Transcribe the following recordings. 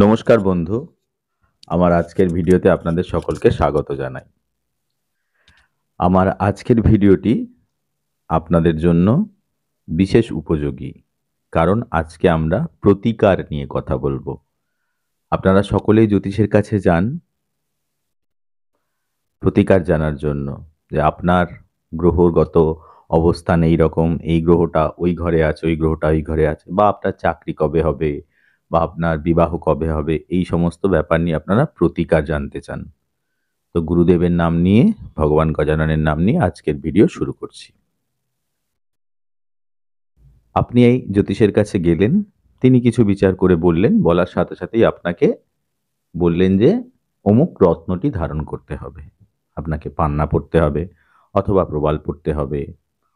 নমস্কার বন্ধু, আমার আজকের ভিডিওতে আপনাদের সকলকে স্বাগত জানাই। আমার আজকের ভিডিওটি আপনাদের জন্য বিশেষ উপযোগী, কারণ আজকে আমরা প্রতিকার নিয়ে কথা বলবো। আপনারা সকলেই জ্যোতিষের কাছে যান প্রতিকার জানার জন্য, যে আপনার গ্রহগত অবস্থান এই রকম, এই গ্রহটা ওই ঘরে আছে, ওই গ্রহটা ওই ঘরে আছে, বা আপনার চাকরি কবে হবে, বা আপনার বিবাহ কবে হবে, এই সমস্ত ব্যাপার নিয়ে আপনারা প্রতিকার জানতে চান। তো গুরুদেবের নাম নিয়ে, ভগবান গজাননের নাম নিয়ে আজকের ভিডিও শুরু করছি। আপনি এই জ্যোতিষের কাছে গেলেন, তিনি কিছু বিচার করে বললেন, বলার সাথে সাথেই আপনাকে বললেন যে অমুক রত্নটি ধারণ করতে হবে, আপনাকে পান্না পড়তে হবে, অথবা প্রবাল পড়তে হবে,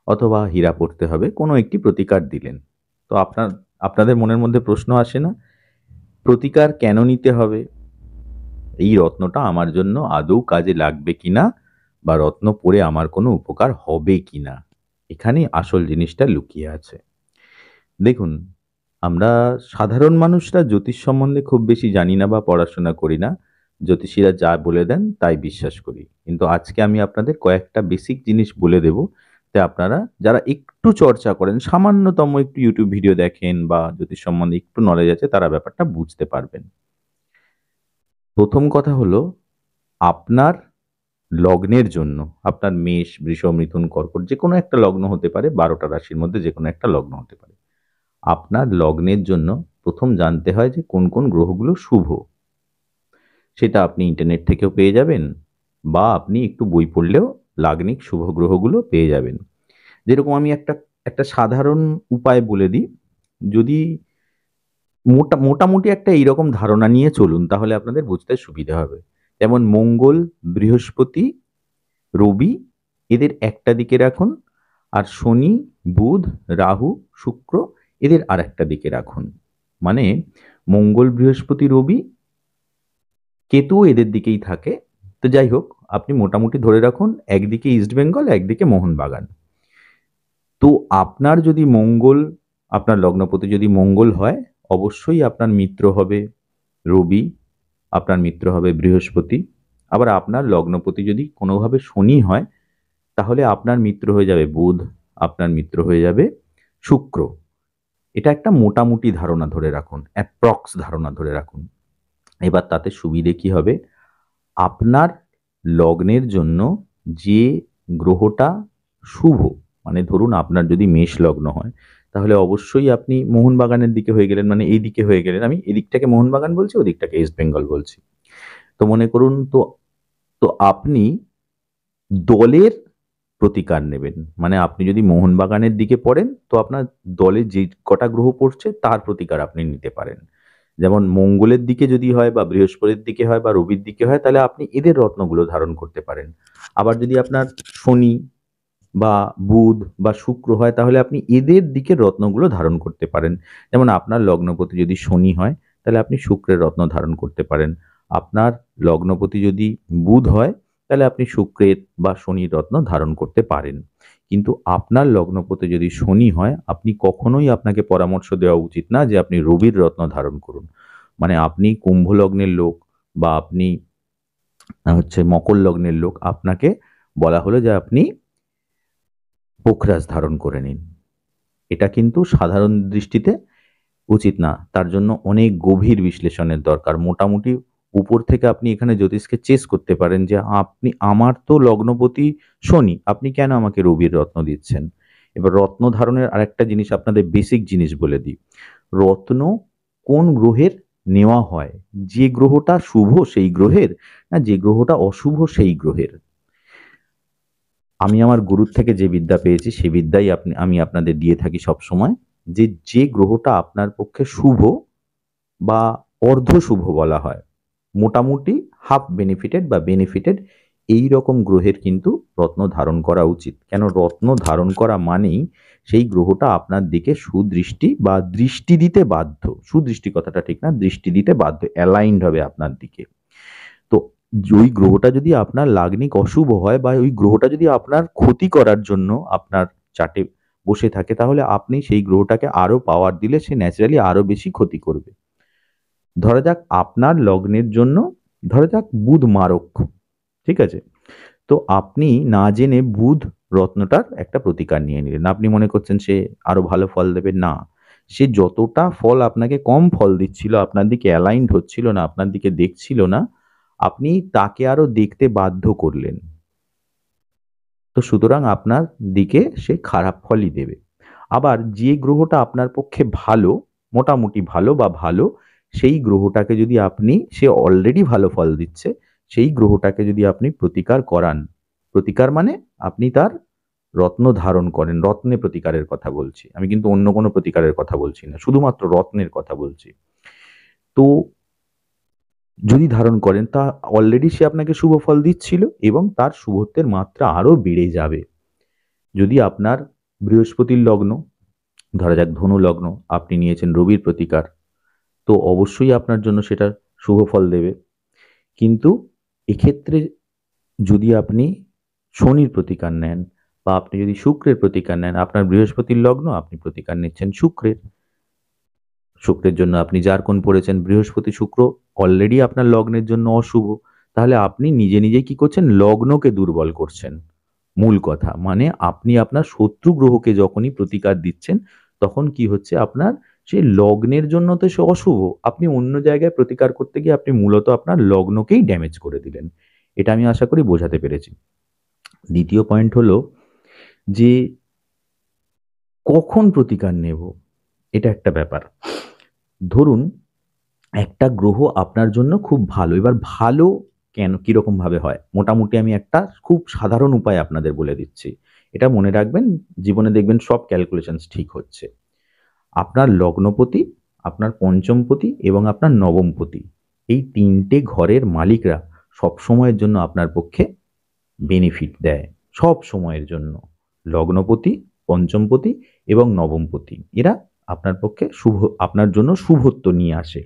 অথবা হীরা পড়তে হবে, কোনো একটি প্রতিকার দিলেন। তো আপনাদের মনের মধ্যে প্রশ্ন আসে না, প্রতিকার কেন নিতে হবে? এই রত্নটা আমার জন্য আদৌ কাজে লাগবে কিনা, বা রত্ন পরে আমার কোনো উপকার হবে কিনা, এখানেই আসল জিনিসটা লুকিয়ে আছে। দেখুন, আমরা সাধারণ মানুষরা জ্যোতিষ সম্বন্ধে খুব বেশি জানি না বা পড়াশোনা করি না। জ্যোতিষীরা যা বলে দেন তাই বিশ্বাস করি। কিন্তু আজকে আমি আপনাদের কয়েকটা বেসিক জিনিস বলে দেব, তে আপনারা যারা একটু চর্চা করেন, সামান্যতম একটু ইউটিউব ভিডিও দেখেন বা জ্যোতিষ সম্বন্ধে একটু নলেজ আছে, তারা ব্যাপারটা বুঝতে পারবেন। প্রথম কথা হলো, আপনার লগ্নের জন্য, আপনার মেষ, বৃষ, মিথুন, কর্কট যে কোনো একটা লগ্ন হতে পারে, 12টা রাশির মধ্যে যে কোনো একটা লগ্ন হতে পারে। আপনার লগ্নের জন্য প্রথম জানতে হয় যে কোন কোন গ্রহগুলো শুভ। সেটা আপনি ইন্টারনেট থেকেও পেয়ে যাবেন, বা আপনি একটু বই পড়লেও লাগনিক শুভ গ্রহগুলো পেয়ে যাবেন। যেরকম আমি একটা একটা সাধারণ উপায় বলে দিই। যদি মোটামুটি একটা এইরকম ধারণা নিয়ে চলুন, তাহলে আপনাদের বুঝতে সুবিধা হবে। যেমন মঙ্গল, বৃহস্পতি, রবি, এদের একটা দিকে রাখুন, আর শনি, বুধ, রাহু, শুক্র, এদের আর একটা দিকে রাখুন। মানে মঙ্গল, বৃহস্পতি, রবি, কেতু এদের দিকেই থাকে। তো যাই হোক, আপনি মোটামুটি ধরে রাখুন একদিকে ইস্ট বেঙ্গল, একদিকে মোহনবাগান। তো আপনার যদি মঙ্গল, আপনার লগ্নপতি যদি মঙ্গল হয়, অবশ্যই আপনার মিত্র হবে রবি, আপনার মিত্র হবে বৃহস্পতি। আবার আপনার লগ্নপতি যদি কোনোভাবে শনি হয়, তাহলে আপনার মিত্র হয়ে যাবে বুধ, আপনার মিত্র হয়ে যাবে শুক্র। এটা একটা মোটামুটি ধারণা ধরে রাখুন, অ্যাপ্রক্স ধারণা ধরে রাখুন। এবার তাতে সুবিধে কি হবে, আপনার লগ্নের জন্য যে গ্রহটা শুভ, মানে ধরুন আপনার যদি মেষ লগ্ন হয়, তাহলে অবশ্যই আপনি মোহনবাগানের দিকে হয়ে গেলেন, মানে এই দিকে হয়ে গেলেন। আমি এদিকটাকে মোহনবাগান বলছি, ওদিকটাকে ইস্ট বেঙ্গল বলছি। তো মনে করুন, তো তো আপনি দলের প্রতিকার নেবেন। মানে আপনি যদি মোহনবাগানের দিকে পড়েন, তো আপনার দলে যে কটা গ্রহ পড়ছে তার প্রতিকার আপনি নিতে পারেন। যেমন মঙ্গলের দিকে যদি হয়, বা বৃহস্পতির দিকে হয়, বা রবির দিকে হয়, তাহলে আপনি এদের রত্নগুলো ধারণ করতে পারেন। আবার যদি আপনার শনি বা বুধ বা শুক্র হয়, তাহলে আপনি এদের দিকে রত্নগুলো ধারণ করতে পারেন। যেমন আপনার লগ্নপতি যদি শনি হয়, তাহলে আপনি শুক্রের রত্ন ধারণ করতে পারেন। আপনার লগ্নপতি যদি বুধ হয়, তাহলে আপনি শুক্রের বা শনির রত্ন ধারণ করতে পারেন। কিন্তু আপনার লগ্নপতি যদি শনি হয়, আপনি কখনোই, আপনাকে পরামর্শ দেওয়া উচিত না যে আপনি রবির রত্ন ধারণ করুন। মানে আপনি কুম্ভ লগ্নের লোক, বা আপনি মকর লগ্নের লোক, আপনাকে বলা হলো যে আপনি পোখরাজ ধারণ করে নিন। এটা কিন্তু সাধারণ দৃষ্টিতে উচিত না। তার জন্য অনেক গভীর বিশ্লেষণের দরকার। মোটামুটি উপর থেকে আপনি এখানে জ্যোতিষকে চেস করতে পারেন যে আপনি, আমার তো লগ্নপতি শনি, আপনি কেন আমাকে রবির রত্ন দিচ্ছেন? এবার রত্ন ধারণের আরেকটা জিনিস আপনাদের বেসিক জিনিস বলে দিই। রত্ন কোন গ্রহের নেওয়া হয়? যে গ্রহটা শুভ সেই গ্রহের, না যে গ্রহটা অশুভ সেই গ্রহের? আমি আমার গুরুর থেকে যে বিদ্যা পেয়েছি, সে বিদ্যাই আমি আপনাদের দিয়ে থাকি সব সময়, যে যে গ্রহটা আপনার পক্ষে শুভ বা অর্ধ শুভ বলা হয়, মোটামুটি হাফ বেনিফিটেড বা বেনিফিটেড, এই রকম গ্রহের কিন্তু রত্ন ধারণ করা উচিত। কেন, রত্ন ধারণ করা মানেই সেই গ্রহটা আপনার দিকে সুদৃষ্টি বা দৃষ্টি দিতে বাধ্য। সুদৃষ্টি কথাটা ঠিক না, দৃষ্টি দিতে বাধ্য, অ্যালাইন্ড হবে আপনার দিকে। তো ওই গ্রহটা যদি আপনার লাগনিক অশুভ হয়, বা ওই গ্রহটা যদি আপনার ক্ষতি করার জন্য আপনার চার্টে বসে থাকে, তাহলে আপনি সেই গ্রহটাকে আরো পাওয়ার দিলে সে ন্যাচারালি আরো বেশি ক্ষতি করবে। ধরা যাক আপনার লগ্নের জন্য ধরা যাক বুধ মারক, ঠিক আছে? তো আপনি না জেনে বুধ রত্নটার একটা প্রতিকার নিয়ে নিলেন। আপনি মনে করছেন সে আরো ভালো ফল দেবে, না। সে যতটা ফল আপনাকে কম ফল দিচ্ছিল, আপনার দিকে অ্যালাইনড হচ্ছিল না, আপনার দিকে দেখছিল না, আপনি তাকে আরো দেখতে বাধ্য করলেন। তো সুতরাং আপনার দিকে সে খারাপ ফলই দেবে। আবার যে গ্রহটা আপনার পক্ষে ভালো, মোটামুটি ভালো বা ভালো, সেই গ্রহটাকে যদি আপনি, সে অলরেডি ভালো ফল দিচ্ছে, সেই গ্রহটাকে যদি আপনি প্রতিকার করান, প্রতিকার মানে আপনি তার রত্ন ধারণ করেন, রত্নে প্রতিকারের কথা বলছি আমি, কিন্তু অন্য কোনো প্রতিকারের কথা বলছি না, শুধুমাত্র রত্নের কথা বলছি। তো যদি ধারণ করেন, তা অলরেডি সে আপনাকে শুভ ফল দিচ্ছিল এবং তার শুভত্বের মাত্রা আরো বেড়ে যাবে। যদি আপনার বৃহস্পতির লগ্ন, ধরা যাক ধনু লগ্ন, আপনি নিয়েছেন রবির প্রতিকার, তো অবশ্যই আপনার জন্য সেটা শুভ ফল দেবে। কিন্তু এক্ষেত্রে যদি আপনি শনির প্রতিকার নেন বা আপনি যদি শুক্রের প্রতিকার নেন, আপনার বৃহস্পতির লগ্ন, আপনি প্রতিকার নিচ্ছেন শুক্রের। শুক্রের জন্য আপনি যার কোণ পড়েছেন বৃহস্পতি শুক্র অলরেডি আপনার লগ্নের জন্য অশুভ, তাহলে আপনি নিজে নিজে কি করছেন, লগ্নকে দুর্বল করছেন। মূল কথা মানে আপনি আপনার শত্রু গ্রহকে যখনই প্রতিকার দিচ্ছেন, তখন কি হচ্ছে, আপনার সেই লগ্নের জন্য তো সে অশুভ, আপনি অন্য জায়গায় প্রতিকার করতে গিয়ে আপনি মূলত আপনার লগ্নকেই ড্যামেজ করে দিলেন। এটা আমি আশা করি বোঝাতে পেরেছি। দ্বিতীয় পয়েন্ট হলো যে কখন প্রতিকার নেব, এটা একটা ব্যাপার। ধরুন একটা গ্রহ আপনার জন্য খুব ভালো, এবার ভালো কেন, কিরকম ভাবে হয়, মোটামুটি আমি একটা খুব সাধারণ উপায় আপনাদের বলে দিচ্ছি, এটা মনে রাখবেন, জীবনে দেখবেন সব ক্যালকুলেশনস ঠিক হচ্ছে। আপনার লগ্নপতি, আপনার পঞ্চমপতি এবং আপনার নবমপতি, এই তিনটে ঘরের মালিকরা সব সময়ের জন্য আপনার পক্ষে বেনিফিট দেয়, সব সময়ের জন্য। লগ্নপতি, পঞ্চমপতি এবং নবমপতি, এরা আপনার পক্ষে শুভ, আপনার জন্য শুভত্ব নিয়ে আসে।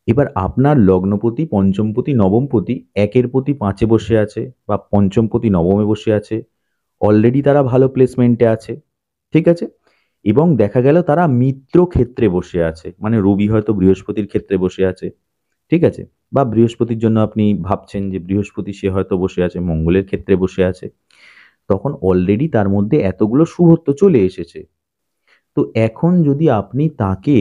এবার আপনার লগ্নপতি, পঞ্চমপতি, নবমপতি একের প্রতি 5-এ বসে আছে বা পঞ্চমপতি নবমে বসে আছে, অলরেডি তারা ভালো প্লেসমেন্টে আছে, ঠিক আছে? এবং দেখা গেল তারা মিত্র ক্ষেত্রে বসে আছে, মানে রবি হয়তো বৃহস্পতির ক্ষেত্রে বসে আছে, ঠিক আছে? বা বৃহস্পতির জন্য আপনি ভাবছেন যে বৃহস্পতি সে হয়তো বসে আছে মঙ্গলের ক্ষেত্রে বসে আছে, তখন অলরেডি তার মধ্যে এতগুলো শুভত্ব চলে এসেছে। তো এখন যদি আপনি তাকে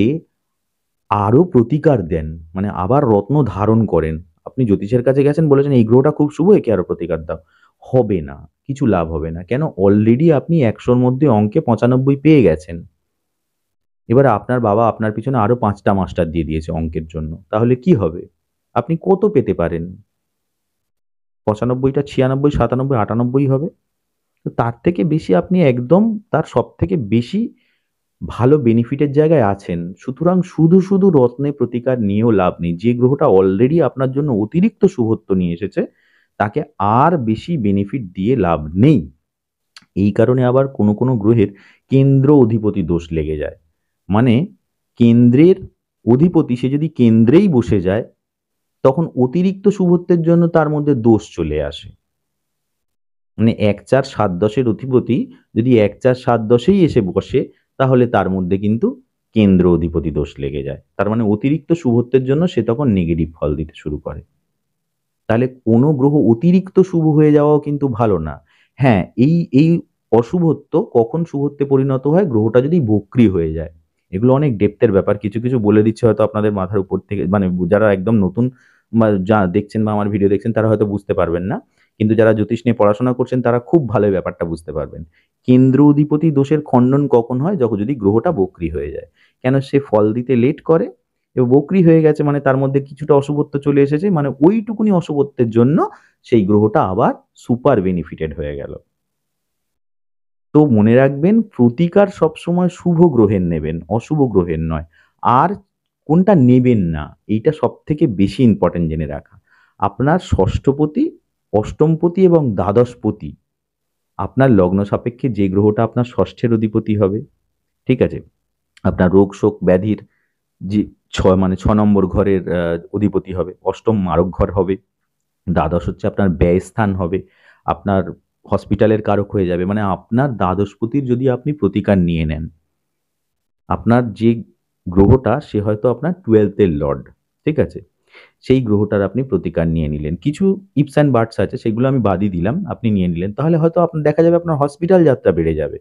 আরো প্রতিকার দেন, মানে আবার রত্ন ধারণ করেন, আপনি জ্যোতিষের কাছে গেছেন, বলেছেন এই গ্রহটা খুব শুভ, একে আরো প্রতিকার দাও, হবে না, কিছু লাভ হবে না। কেন, অলরেডি আপনি 100-র মধ্যে অঙ্কে 95 পেয়ে গেছেন। এবার আপনার বাবা আপনার পিছনে আরো 5টা মাস্টার দিয়ে দিয়েছে অঙ্কের জন্য, তাহলে কি হবে, আপনি কত পেতে পারেন? 95টা 96, 97, 98 হবে। তো তার থেকে বেশি আপনি একদম, তার সব থেকে বেশি ভালো বেনিফিটের জায়গায় আছেন। সুতরাং শুধু শুধু রত্নে প্রতিকার নিয়েও লাভ নেই। যে গ্রহটা অলরেডি আপনার জন্য অতিরিক্ত শুভত্ব নিয়ে এসেছে, তাকে আর বেশি বেনিফিট দিয়ে লাভ নেই। এই কারণে আবার কোনো কোনো গ্রহের কেন্দ্র অধিপতি দোষ লেগে যায়, মানে কেন্দ্রের অধিপতি সে যদি কেন্দ্রেই বসে যায়, তখন অতিরিক্ত শুভত্বের জন্য তার মধ্যে দোষ চলে আসে। মানে 1-4-7-10-এর অধিপতি যদি 1-4-7-10-এই এসে বসে, তাহলে তার মধ্যে কিন্তু কেন্দ্র অধিপতি দোষ লেগে যায়, তার মানে অতিরিক্ত শুভত্বের জন্য সে তখন নেগেটিভ ফল দিতে শুরু করে। তাহলে কোনো গ্রহ অতিরিক্ত শুভ হয়ে যাওয়াও কিন্তু ভালো না। হ্যাঁ, এই এই অশুভত্ব কখন শুভত্বে পরিণত হয়, গ্রহটা যদি বক্রী হয়ে যায়। এগুলো অনেক ডেপথের ব্যাপার, কিছু কিছু বলে দিচ্ছে হয়তো আপনাদের মাথার উপর থেকে, মানে যারা একদম নতুন বা যা দেখছেন বা আমার ভিডিও দেখছেন তারা হয়তো বুঝতে পারবেন না, কিন্তু যারা জ্যোতিষ নিয়ে পড়াশোনা করছেন তারা খুব ভালো ব্যাপারটা বুঝতে পারবেন। কেন্দ্র অধিপতি দোষের খণ্ডন কখন হয়, যখন যদি গ্রহটা বক্রী হয়ে যায়। কেন, সে ফল দিতে লেট করে এবং বক্রী হয়ে গেছে, মানে তার মধ্যে কিছুটা অশুভত্ব চলে এসেছে, মানে ওইটুকুনি অশুভত্বের জন্য সেই গ্রহটা আবার সুপার বেনিফিটেড হয়ে গেল। তো মনে রাখবেন, প্রতিকার সবসময় শুভ গ্রহের নেবেন, অশুভ গ্রহের নয়। আর কোনটা নেবেন না, এইটা সব থেকে বেশি ইম্পর্টেন্ট জেনে রাখা। আপনার ষষ্ঠপতি, অষ্টমপতি এবং দ্বাদশপতি, আপনার লগ্ন সাপেক্ষে যে গ্রহটা আপনার ষষ্ঠের অধিপতি হবে, ঠিক আছে, আপনার রোগ শোক ব্যাধির যে মানে 6 নম্বর ঘরের অধিপতি হবে, অষ্টম মারক ঘর হবে, দ্বাদশ হচ্ছে আপনার ব্যয়স্থান হবে, আপনার হসপিটালের কারক হয়ে যাবে। মানে আপনার দ্বাদশপতির যদি আপনি প্রতিকার নিয়ে নেন, আপনার যে গ্রহটা সে হয়তো আপনার 12th লর্ড, ঠিক আছে? সেই গ্রহটার আপনি প্রতিকার নিয়ে নিলেন। কিছু ইফস অ্যান্ড বাটস আছে, সেগুলো আমি বাদই দিলাম, আপনি নিয়ে নিলেন। তাহলে হয়তো আপনার দেখা যাবে আপনার হসপিটাল যাত্রা বেড়ে যাবে।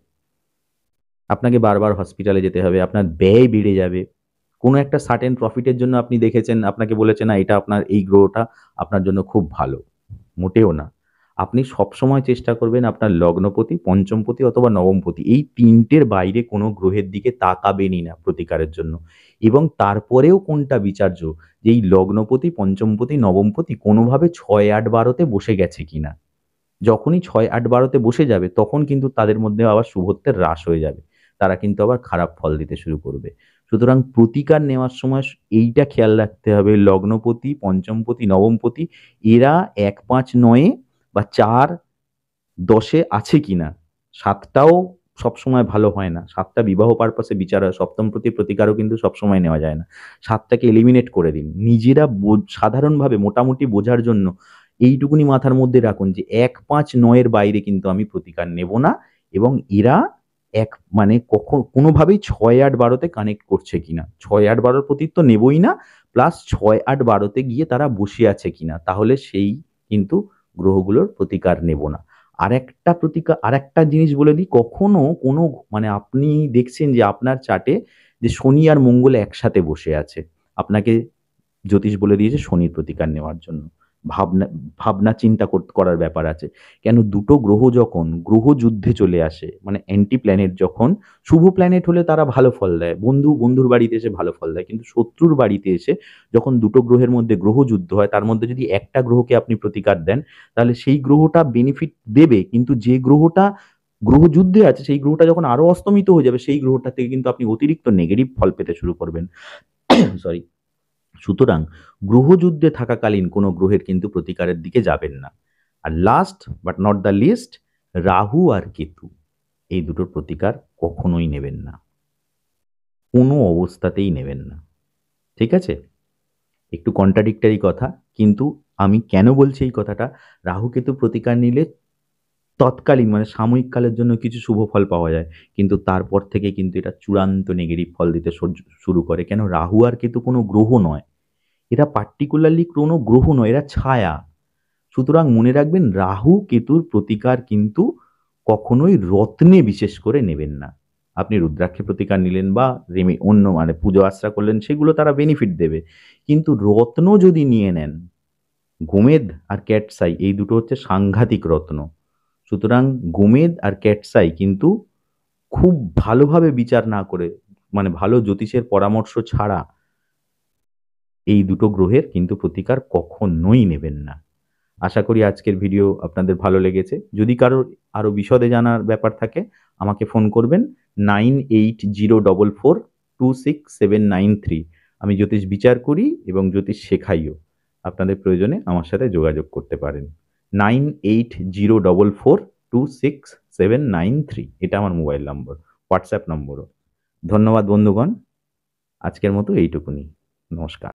আপনাকে বারবার হসপিটালে যেতে হবে, আপনার ব্যয় বেড়ে যাবে। কোনো একটা সার্টেন প্রফিটের জন্য আপনি দেখেছেন, আপনাকে বলেছে না এটা আপনার এই গ্রহটা আপনার জন্য খুব ভালো। মোটেও না। আপনি সবসময় চেষ্টা করবেন আপনার লগ্নপতি, পঞ্চমপতি অথবা নবমপতি এই ৩টের বাইরে কোনো গ্রহের দিকে তাকাবেনই না প্রতিকারের জন্য। এবং তারপরেও কোনটা বিচার্য যে এই লগ্নপতি, পঞ্চমপতি, নবমপতি কোনোভাবে ৬, ৮, ১২তে বসে গেছে কিনা। যখনই ৬, ৮, ১২তে বসে যাবে তখন কিন্তু তাদের মধ্যে আবার শুভত্বের হ্রাস হয়ে যাবে। তারা কিন্তু আবার খারাপ ফল দিতে শুরু করবে। সুতরাং প্রতিকার নেওয়ার সময় এইটা খেয়াল রাখতে হবে, লগ্নপতি, পঞ্চমপতি, নবমপতি এরা ১, ৫, ৯ বা ৪, ১০ আছে কিনা। ৭টাও সবসময় ভালো হয় না। ৭টা বিবাহ পারপাসে বিচার হয়। সপ্তমপতির প্রতিকারও কিন্তু সবসময় নেওয়া যায় না। ৭টাকে এলিমিনেট করে দিন। নিজেরা সাধারণভাবে মোটামুটি বোঝার জন্য এইটুকুনি মাথার মধ্যে রাখুন যে ১, ৫, ৯ এর বাইরে কিন্তু আমি প্রতিকার নেব না এবং এরা মানে কোনোভাবেই ৬, ৮, ১২তে কানেক্ট করছে কিনা। ৬, ৮, ১২র প্রতি তো নেবই না। প্লাস ৬, ৮, ১২তে গিয়ে তারা বসে আছে কিনা। তাহলে সেই কিন্তু গ্রহগুলোর প্রতিকার নেব না। আরেকটা জিনিস বলে দিই, কখনো কোনো মানে আপনি দেখছেন যে আপনার চার্টে যে শনি আর মঙ্গল একসাথে বসে আছে। আপনাকে জ্যোতিষ বলে দিয়েছে শনির প্রতিকার নেওয়ার জন্য। ভাবনা ভাবনা চিন্তা করার ব্যাপার আছে। কেন দুটো গ্রহ যখন গ্রহ যুদ্ধে চলে আসে, মানে অ্যান্টি প্ল্যানেট যখন, শুভ প্ল্যানেট হলে তারা ভালো ফল দেয়। বন্ধুর বাড়িতে এসে ভালো ফল দেয়। কিন্তু শত্রুর বাড়িতে এসে যখন দুটো গ্রহের মধ্যে গ্রহ যুদ্ধ হয়, তার মধ্যে যদি একটা গ্রহকে আপনি প্রতিকার দেন, তাহলে সেই গ্রহটা বেনিফিট দেবে। কিন্তু যে গ্রহটা গ্রহ যুদ্ধে আছে, সেই গ্রহটা যখন আরো অস্তমিত হয়ে যাবে, সেই গ্রহটা থেকে কিন্তু আপনি অতিরিক্ত নেগেটিভ ফল পেতে শুরু করবেন। সরি। সুতরাং গ্রহযুদ্ধে থাকাকালীন কোনো গ্রহের কিন্তু প্রতিকারের দিকে যাবেন না। আর last but not the least, Rahu আর কেতু এই দুটোর প্রতিকার কখনোই নেবেন না, কোনো অবস্থাতেই নেবেন না। ঠিক আছে? একটু কন্ট্রাডিক্টরি কথা, কিন্তু আমি কেন বলছি এই কথাটা, রাহু কেতু প্রতিকার নিলে তৎকালীন মানে সাময়িক কালের জন্য কিছু শুভ ফল পাওয়া যায়, কিন্তু তারপর থেকে কিন্তু এটা চূড়ান্ত নেগেটিভ ফল দিতে শুরু করে। কেন? রাহু আর কেতু কোনো গ্রহ নয়, এরা পার্টিকুলারলি কোনো গ্রহ নয়, এরা ছায়া। সুতরাং মনে রাখবেন, রাহু কেতুর প্রতিকার কিন্তু কখনোই রত্নে বিশেষ করে নেবেন না। আপনি রুদ্রাক্ষে প্রতিকার নিলেন বা অন্য মানে পুজো আশ্রা করলেন, সেগুলো তারা বেনিফিট দেবে। কিন্তু রত্ন যদি নিয়ে নেন, গোমেদ আর ক্যাটসাই এই দুটো হচ্ছে সাংঘাতিক রত্ন। সুতরাং গোমেদ আর ক্যাটসাই কিন্তু খুব ভালোভাবে বিচার না করে, মানে ভালো জ্যোতিষের পরামর্শ ছাড়া এই দুটো গ্রহের কিন্তু প্রতিকার কখনোই নেবেন না। আশা করি আজকের ভিডিও আপনাদের ভালো লেগেছে। যদি কারোর আরও বিশদে জানার ব্যাপার থাকে আমাকে ফোন করবেন 9804426793। আমি জ্যোতিষ বিচার করি এবং জ্যোতিষ শেখাইও। আপনাদের প্রয়োজনে আমার সাথে যোগাযোগ করতে পারেন। 9804426793 এটা আমার মোবাইল নম্বর, হোয়াটসঅ্যাপ নম্বরও। ধন্যবাদ বন্ধুগণ, আজকের মতো এইটুকুনি। নমস্কার।